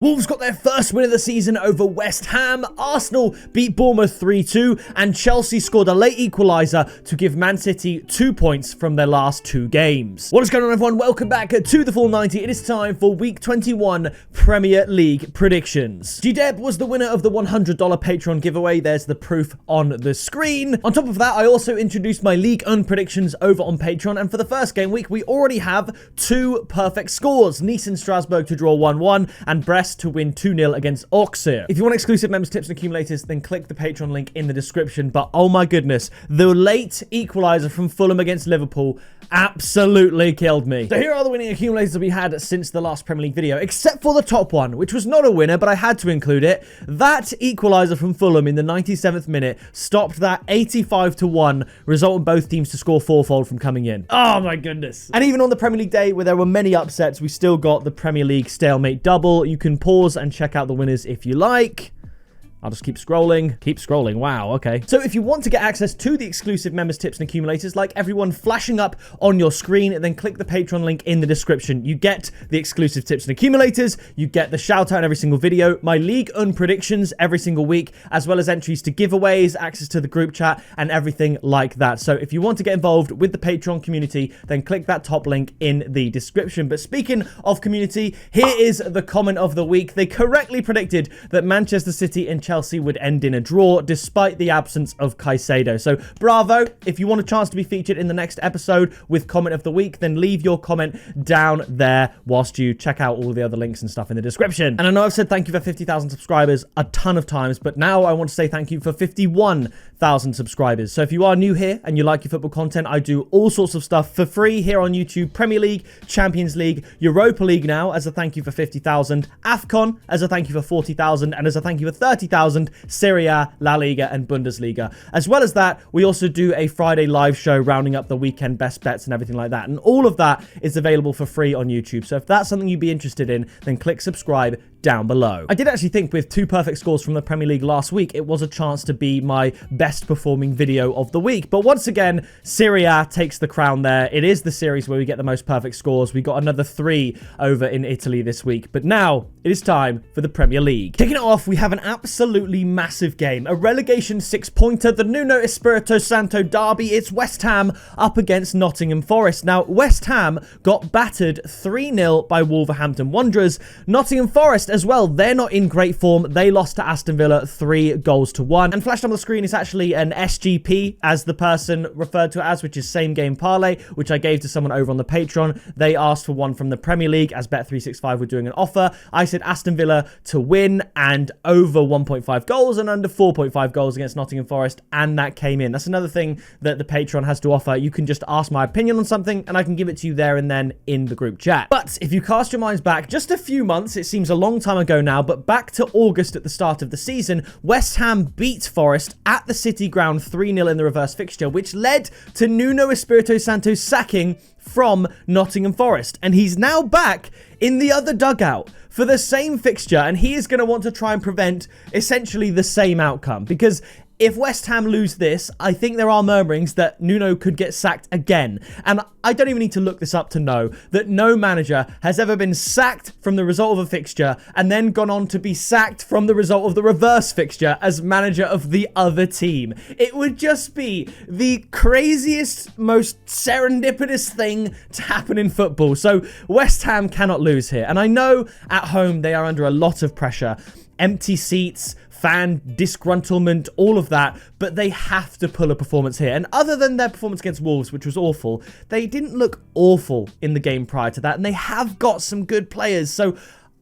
Wolves got their first win of the season over West Ham, Arsenal beat Bournemouth 3-2, and Chelsea scored a late equaliser to give Man City 2 points from their last 2 games. What is going on, everyone? Welcome back to the Full 90. It is time for Week 21 Premier League predictions. G-Deb was the winner of the $100 Patreon giveaway. There's the proof on the screen. On top of that, I also introduced my League predictions over on Patreon, and for the first game week, we already have 2 perfect scores. Nice and Strasbourg to draw 1-1, and Brest to win 2-0 against Auxerre. If you want exclusive members tips and accumulators, then click the Patreon link in the description. But oh my goodness, the late equaliser from Fulham against Liverpool absolutely killed me. So here are the winning accumulators that we had since the last Premier League video, except for the top one, which was not a winner, but I had to include it. That equaliser from Fulham in the 97th minute stopped that 85-1 result in both teams to score fourfold from coming in. Oh my goodness. And even on the Premier League day, where there were many upsets, we still got the Premier League stalemate double. You can pause and check out the winners if you like. I'll just keep scrolling. Keep scrolling. Wow, okay. So if you want to get access to the exclusive members tips and accumulators, like everyone flashing up on your screen, then click the Patreon link in the description. You get the exclusive tips and accumulators, you get the shout out in every single video, my League predictions every single week, as well as entries to giveaways, access to the group chat, and everything like that. So if you want to get involved with the Patreon community, then click that top link in the description. But speaking of community, here is the comment of the week. They correctly predicted that Manchester City and Chelsea would end in a draw despite the absence of Caicedo. So bravo. If you want a chance to be featured in the next episode with comment of the week, then leave your comment down there whilst you check out all the other links and stuff in the description. And I know I've said thank you for 50,000 subscribers a ton of times, but now I want to say thank you for 51,000 subscribers. So if you are new here and you like your football content, I do all sorts of stuff for free here on YouTube. Premier League, Champions League, Europa League now as a thank you for 50,000, AFCON as a thank you for 40,000, and as a thank you for 30,000, Serie A, La Liga, and Bundesliga. As well as that, we also do a Friday live show rounding up the weekend best bets and everything like that. And all of that is available for free on YouTube. So if that's something you'd be interested in, then click subscribe down below. I did actually think with 2 perfect scores from the Premier League last week, it was a chance to be my best performing video of the week. But once again, Serie A takes the crown there. It is the series where we get the most perfect scores. We got another 3 over in Italy this week. But now it is time for the Premier League. Kicking it off, we have an absolutely massive game. A relegation 6-pointer, the Nuno Espirito Santo derby. It's West Ham up against Nottingham Forest. Now, West Ham got battered 3-0 by Wolverhampton Wanderers. Nottingham Forest as well, they're not in great form. They lost to Aston Villa 3-1. And flashed on the screen is actually an SGP, as the person referred to it as, which is same game parlay, which I gave to someone over on the Patreon. They asked for one from the Premier League, as Bet365 were doing an offer. I said Aston Villa to win and over 1.5 goals and under 4.5 goals against Nottingham Forest, and that came in. That's another thing that the Patreon has to offer. You can just ask my opinion on something and I can give it to you there and then in the group chat. But if you cast your minds back just a few months, it seems a long time ago now, but back to August at the start of the season, West Ham beat Forest at the City Ground 3-0 in the reverse fixture, which led to Nuno Espirito Santo's sacking from Nottingham Forest. And he's now back in the other dugout for the same fixture, and he is going to want to try and prevent essentially the same outcome, because if West Ham lose this, I think there are murmurings that Nuno could get sacked again. And I don't even need to look this up to know that no manager has ever been sacked from the result of a fixture and then gone on to be sacked from the result of the reverse fixture as manager of the other team. It would just be the craziest, most serendipitous thing to happen in football. So West Ham cannot lose here. And I know at home they are under a lot of pressure. Empty seats, fan disgruntlement, all of that, but they have to pull a performance here. And other than their performance against Wolves, which was awful, they didn't look awful in the game prior to that, and they have got some good players. So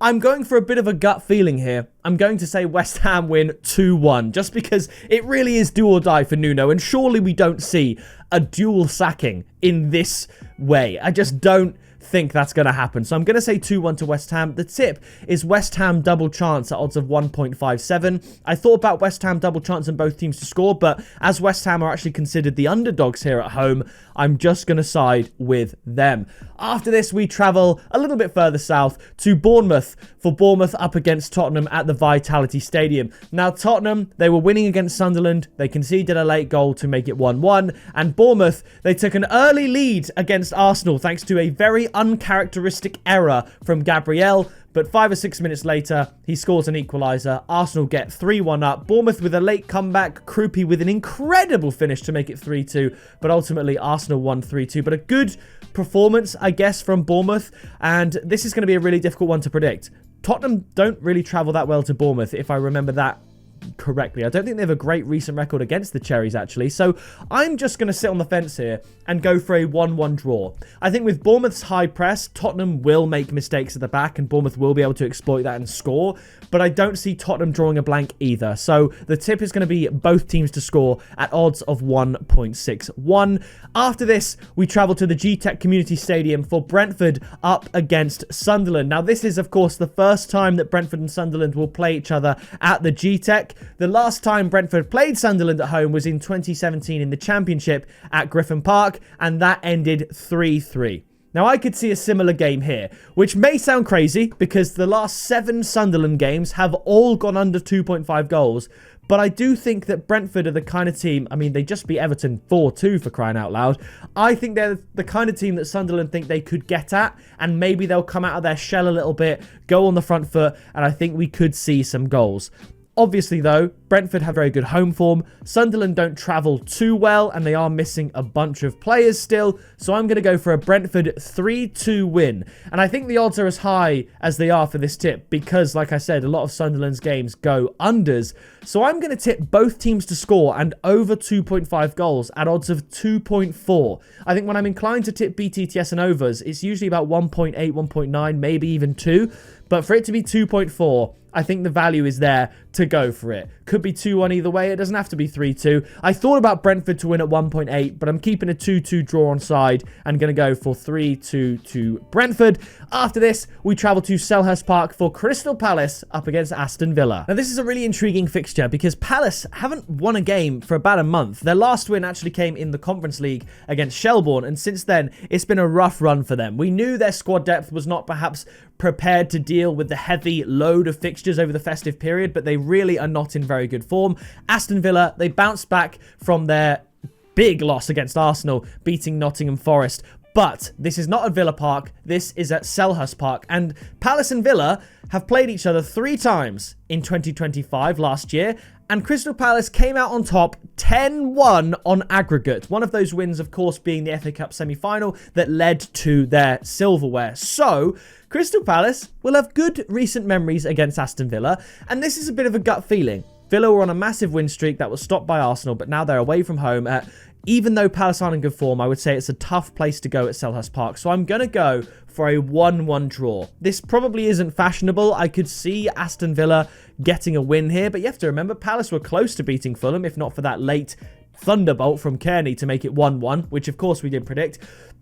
I'm going for a bit of a gut feeling here. I'm going to say West Ham win 2-1, just because it really is do or die for Nuno, and surely we don't see a dual sacking in this way. I just don't think that's going to happen. So I'm going to say 2-1 to West Ham. The tip is West Ham double chance at odds of 1.57. I thought about West Ham double chance in both teams to score, but as West Ham are actually considered the underdogs here at home, I'm just going to side with them. After this, we travel a little bit further south to Bournemouth for Bournemouth up against Tottenham at the Vitality Stadium. Now, Tottenham, they were winning against Sunderland. They conceded a late goal to make it 1-1. And Bournemouth, they took an early lead against Arsenal thanks to a very uncharacteristic error from Gabriel. But 5 or 6 minutes later, he scores an equaliser. Arsenal get 3-1 up. Bournemouth with a late comeback. Krupi with an incredible finish to make it 3-2. But ultimately, Arsenal won 3-2. But a good performance, I guess, from Bournemouth. And this is going to be a really difficult one to predict. Tottenham don't really travel that well to Bournemouth, if I remember that correctly. I don't think they have a great recent record against the Cherries, actually. So I'm just going to sit on the fence here and go for a 1-1 draw. I think with Bournemouth's high press, Tottenham will make mistakes at the back and Bournemouth will be able to exploit that and score. But I don't see Tottenham drawing a blank either. So the tip is going to be both teams to score at odds of 1.61. After this, we travel to the G-Tech Community Stadium for Brentford up against Sunderland. Now, this is, of course, the first time that Brentford and Sunderland will play each other at the G-Tech. The last time Brentford played Sunderland at home was in 2017 in the Championship at Griffin Park, and that ended 3-3. Now, I could see a similar game here, which may sound crazy because the last 7 Sunderland games have all gone under 2.5 goals, but I do think that Brentford are the kind of team, I mean, they just beat Everton 4-2 for crying out loud. I think they're the kind of team that Sunderland think they could get at, and maybe they'll come out of their shell a little bit, go on the front foot, and I think we could see some goals. Obviously, though, Brentford have very good home form. Sunderland don't travel too well, and they are missing a bunch of players still. So I'm going to go for a Brentford 3-2 win. And I think the odds are as high as they are for this tip because, like I said, a lot of Sunderland's games go unders. So I'm going to tip both teams to score and over 2.5 goals at odds of 2.4. I think when I'm inclined to tip BTTS and overs, it's usually about 1.8, 1.9, maybe even 2. But for it to be 2.4, I think the value is there to go for it. Could be 2-1 either way. It doesn't have to be 3-2. I thought about Brentford to win at 1.8, but I'm keeping a 2-2 draw on side and going to go for 3-2 to Brentford. After this, we travel to Selhurst Park for Crystal Palace up against Aston Villa. Now, this is a really intriguing fixture because Palace haven't won a game for about a month. Their last win actually came in the Conference League against Shelbourne, and since then, it's been a rough run for them. We knew their squad depth was not perhaps prepared to deal with the heavy load of fixtures over the festive period, but they really are not in very good form. Aston Villa, they bounced back from their big loss against Arsenal, beating Nottingham Forest. But this is not at Villa Park, this is at Selhurst Park. And Palace and Villa have played each other 3 times in 2025 last year. And Crystal Palace came out on top 10-1 on aggregate. One of those wins, of course, being the FA Cup semi-final that led to their silverware. So, Crystal Palace will have good recent memories against Aston Villa. And this is a bit of a gut feeling. Villa were on a massive win streak that was stopped by Arsenal, but now they're away from home. Even though Palace aren't in good form, I would say it's a tough place to go at Selhurst Park. So I'm going to go for a 1-1 draw. This probably isn't fashionable. I could see Aston Villa getting a win here, but you have to remember Palace were close to beating Fulham, if not for that late thunderbolt from Kearney to make it 1-1, which of course we did predict.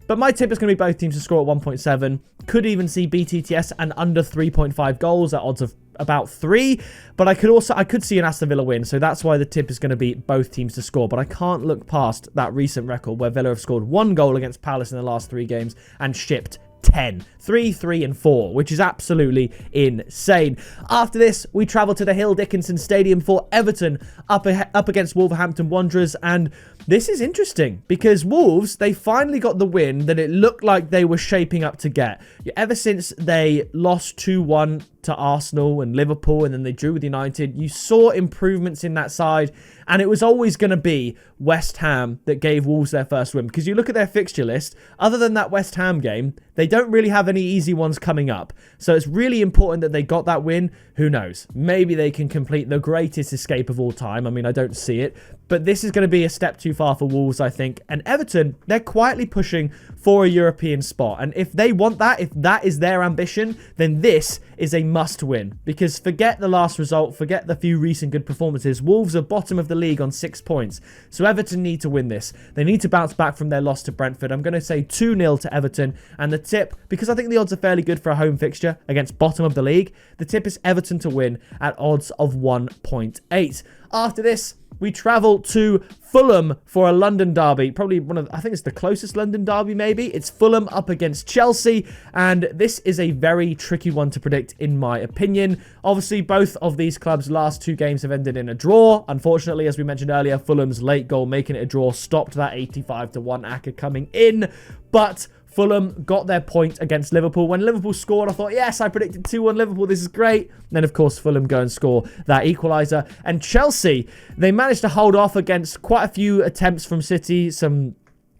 But my tip is going to be both teams to score at 1.7. Could even see BTTS and under 3.5 goals at odds of about 3. But I could see an Aston Villa win. So that's why the tip is going to be both teams to score. But I can't look past that recent record where Villa have scored 1 goal against Palace in the last 3 games and shipped 10. 3, 3, and 4, which is absolutely insane. After this, we travel to the Hill Dickinson Stadium for Everton up against Wolverhampton Wanderers. And this is interesting because Wolves, they finally got the win that it looked like they were shaping up to get. Ever since they lost 2-1 to Arsenal and Liverpool and then they drew with United, you saw improvements in that side. And it was always going to be West Ham that gave Wolves their first win. Because you look at their fixture list, other than that West Ham game, they don't really have any easy ones coming up. So it's really important that they got that win. Who knows? Maybe they can complete the greatest escape of all time. I mean, I don't see it. But this is going to be a step too far for Wolves, I think. And Everton, they're quietly pushing for a European spot. And if they want that, if that is their ambition, then this is a must win. Because forget the last result, forget the few recent good performances. Wolves are bottom of the league on 6 points. So Everton need to win this. They need to bounce back from their loss to Brentford. I'm going to say 2-0 to Everton. And the tip, because I think the odds are fairly good for a home fixture against bottom of the league, the tip is Everton to win at odds of 1.8. After this, we travel to Fulham for a London derby. Probably I think it's the closest London derby maybe. It's Fulham up against Chelsea. And this is a very tricky one to predict in my opinion. Obviously, both of these clubs' last 2 games have ended in a draw. Unfortunately, as we mentioned earlier, Fulham's late goal making it a draw stopped that 85-1 Aka coming in. But Fulham got their point against Liverpool. When Liverpool scored, I thought, yes, I predicted 2-1 Liverpool. This is great. And then, of course, Fulham go and score that equaliser. And Chelsea, they managed to hold off against quite a few attempts from City, some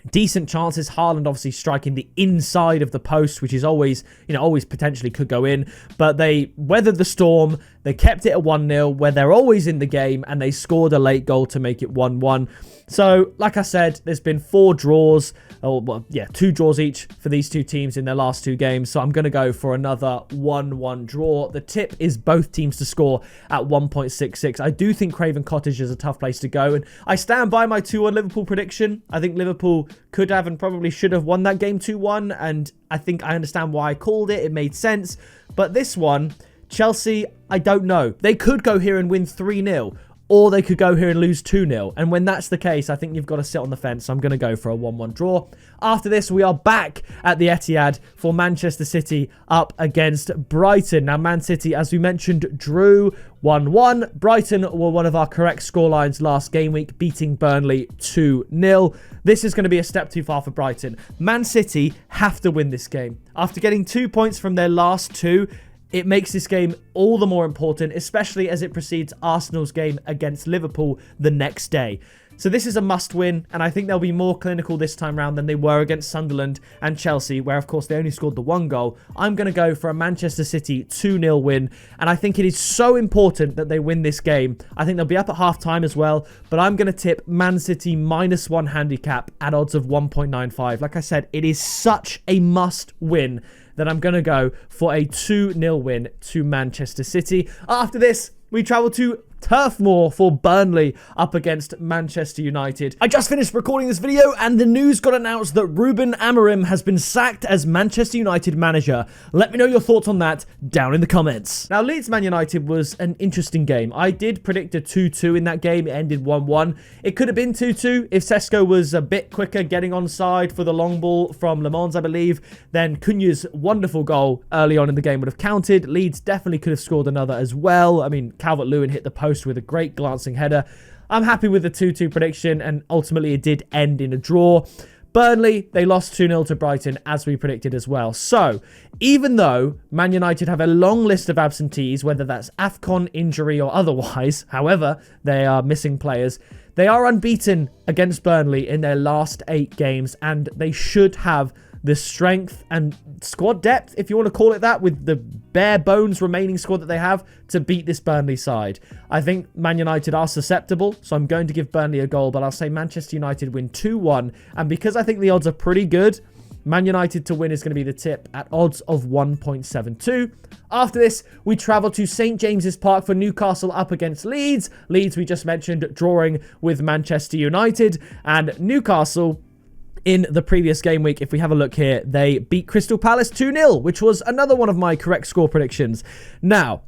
decent chances. Haaland obviously striking the inside of the post, which is always, always potentially could go in. But they weathered the storm. They kept it at 1-0, where they're always in the game, and they scored a late goal to make it 1-1. So, like I said, there's been 4 draws. Well, 2 draws each for these two teams in their last 2 games. So I'm going to go for another 1-1 draw. The tip is both teams to score at 1.66. I do think Craven Cottage is a tough place to go. And I stand by my 2-1 Liverpool prediction. I think Liverpool could have and probably should have won that game 2-1. And I think I understand why I called it. It made sense. But this one, Chelsea, I don't know. They could go here and win 3-0. Or they could go here and lose 2-0. And when that's the case, I think you've got to sit on the fence. So I'm going to go for a 1-1 draw. After this, we are back at the Etihad for Manchester City up against Brighton. Now, Man City, as we mentioned, drew 1-1. Brighton were one of our correct scorelines last game week, beating Burnley 2-0. This is going to be a step too far for Brighton. Man City have to win this game. After getting 2 points from their last 2, it makes this game all the more important, especially as it precedes Arsenal's game against Liverpool the next day. So this is a must-win, and I think they'll be more clinical this time round than they were against Sunderland and Chelsea, where, of course, they only scored the 1 goal. I'm going to go for a Manchester City 2-0 win, and I think it is so important that they win this game. I think they'll be up at half-time as well, but I'm going to tip Man City -1 handicap at odds of 1.95. Like I said, it is such a must-win that I'm going to go for a 2-0 win to Manchester City. After this, we travel to Turf Moor for Burnley up against Manchester United. I just finished recording this video and the news got announced that Ruben Amorim has been sacked as Manchester United manager. Let me know your thoughts on that down in the comments. Now, Leeds Man United was an interesting game. I did predict a 2-2 in that game. It ended 1-1. It could have been 2-2 if Sesko was a bit quicker getting onside for the long ball from Le Mans, I believe. Then Cunha's wonderful goal early on in the game would have counted. Leeds definitely could have scored another as well. I mean, Calvert-Lewin hit the post with a great glancing header. I'm happy with the 2-2 prediction, and ultimately it did end in a draw. Burnley, they lost 2-0 to Brighton, as we predicted as well. So, even though Man United have a long list of absentees, whether that's AFCON, injury, or otherwise, however, they are missing players, they are unbeaten against Burnley in their last 8 games, and they should have the strength and squad depth, if you want to call it that, with the bare bones remaining squad that they have, to beat this Burnley side. I think Man United are susceptible, so I'm going to give Burnley a goal, but I'll say Manchester United win 2-1, and because I think the odds are pretty good, Man United to win is going to be the tip at odds of 1.72. After this, we travel to St. James's Park for Newcastle up against Leeds. Leeds, we just mentioned, drawing with Manchester United, and Newcastle, in the previous game week, if we have a look here, they beat Crystal Palace 2-0, which was another one of my correct score predictions. Now,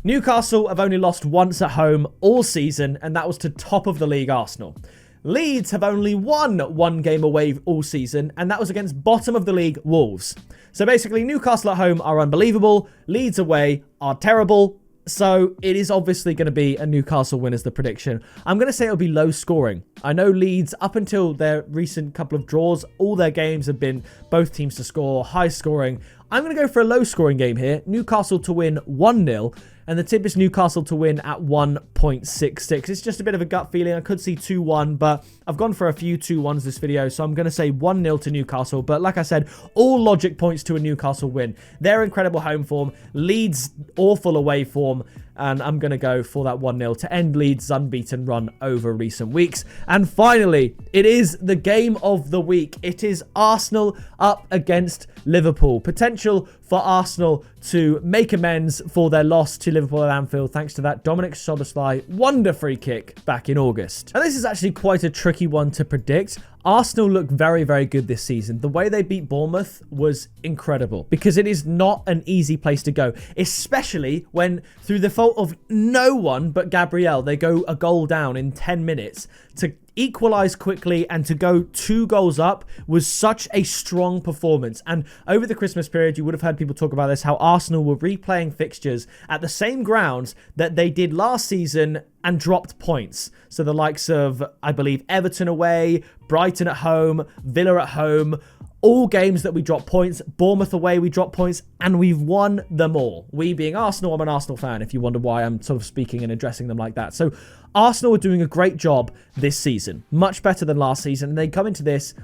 Newcastle have only lost once at home all season, and that was to top of the league Arsenal. Leeds have only won 1 game away all season, and that was against bottom of the league Wolves. So basically, Newcastle at home are unbelievable, Leeds away are terrible. So it is obviously going to be a Newcastle win as the prediction. I'm going to say it'll be low scoring. I know Leeds, up until their recent couple of draws, all their games have been both teams to score, high scoring. I'm going to go for a low scoring game here. Newcastle to win 1-0. And the tip is Newcastle to win at 1.66. It's just a bit of a gut feeling. I could see 2-1, but I've gone for a few 2-1s this video, so I'm going to say 1-0 to Newcastle. But like I said, all logic points to a Newcastle win. Their incredible home form, Leeds' awful away form, and I'm going to go for that 1-0 to end Leeds' unbeaten run over recent weeks. And finally, it is the game of the week. It is Arsenal up against Liverpool. Potential for Arsenal to make amends for their loss to Liverpool at Anfield thanks to that Dominic Szoboszlai wonder free kick back in August. And this is actually quite a tricky one to predict. Arsenal look very, very good this season. The way they beat Bournemouth was incredible because it is not an easy place to go, especially when through the fault of no one but Gabriel, they go a goal down in 10 minutes. To equalise quickly and to go 2 goals up was such a strong performance. And over the Christmas period, you would have heard people talk about this, how Arsenal were replaying fixtures at the same grounds that they did last season and dropped points. So the likes of, I believe, Everton away, Brighton at home, Villa at home, All games that we drop points, Bournemouth away we drop points, and we've won them all. We being Arsenal, I'm an Arsenal fan, if you wonder why I'm sort of speaking and addressing them like that. So Arsenal are doing a great job this season, much better than last season, and they come into this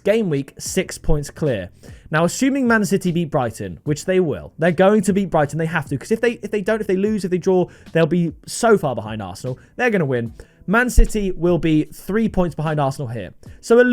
game week 6 points clear. Now, assuming Man City beat Brighton, which they will, they're going to beat Brighton, they have to, because if they lose, if they draw, they'll be so far behind Arsenal. They're going to win. Man City will be 3 points behind Arsenal here. So a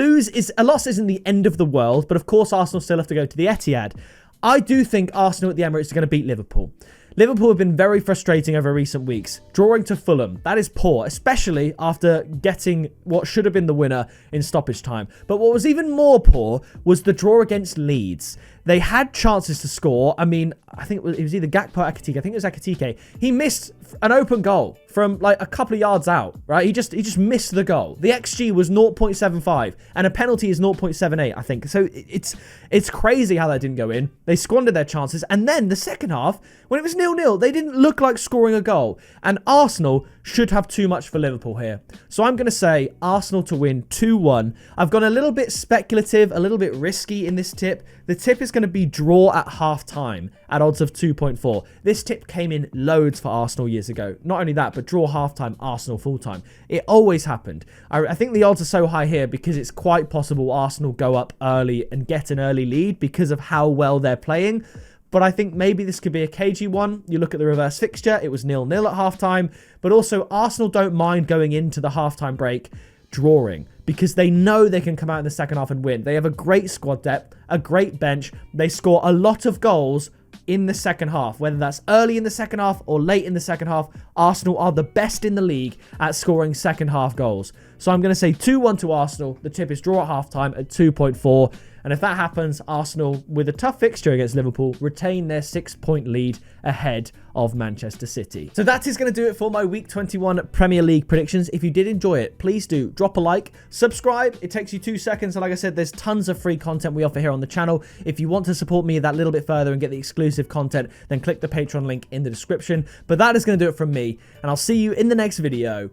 loss isn't the end of the world, but of course Arsenal still have to go to the Etihad. I do think Arsenal at the Emirates are going to beat Liverpool. Liverpool have been very frustrating over recent weeks. Drawing to Fulham, that is poor, especially after getting what should have been the winner in stoppage time. But what was even more poor was the draw against Leeds. They had chances to score. I mean, I think it was either Gakpo or Akatike. I think it was Akatike. He missed an open goal from like a couple of yards out, right? He just missed the goal. The XG was 0.75 and a penalty is 0.78, I think. So it's crazy how that didn't go in. They squandered their chances. And then the second half, when it was 0-0, they didn't look like scoring a goal. And Arsenal should have too much for Liverpool here. So I'm going to say Arsenal to win 2-1. I've gone a little bit speculative, a little bit risky in this tip. The tip is going to be draw at half-time at odds of 2.4. This tip came in loads for Arsenal years ago. Not only that, but draw half-time, Arsenal full-time. It always happened. I think the odds are so high here because it's quite possible Arsenal go up early and get an early lead because of how well they're playing. But I think maybe this could be a cagey one. You look at the reverse fixture, it was 0-0 at halftime. But also, Arsenal don't mind going into the halftime break drawing because they know they can come out in the second half and win. They have a great squad depth, a great bench. They score a lot of goals in the second half, whether that's early in the second half or late in the second half. Arsenal are the best in the league at scoring second half goals. So I'm going to say 2-1 to Arsenal. The tip is draw at halftime at 2.4. And if that happens, Arsenal, with a tough fixture against Liverpool, retain their 6-point lead ahead of Manchester City. So that is going to do it for my Week 21 Premier League predictions. If you did enjoy it, please do drop a like, subscribe. It takes you 2 seconds. And like I said, there's tons of free content we offer here on the channel. If you want to support me that little bit further and get the exclusive content, then click the Patreon link in the description. But that is going to do it from me. And I'll see you in the next video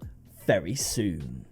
very soon.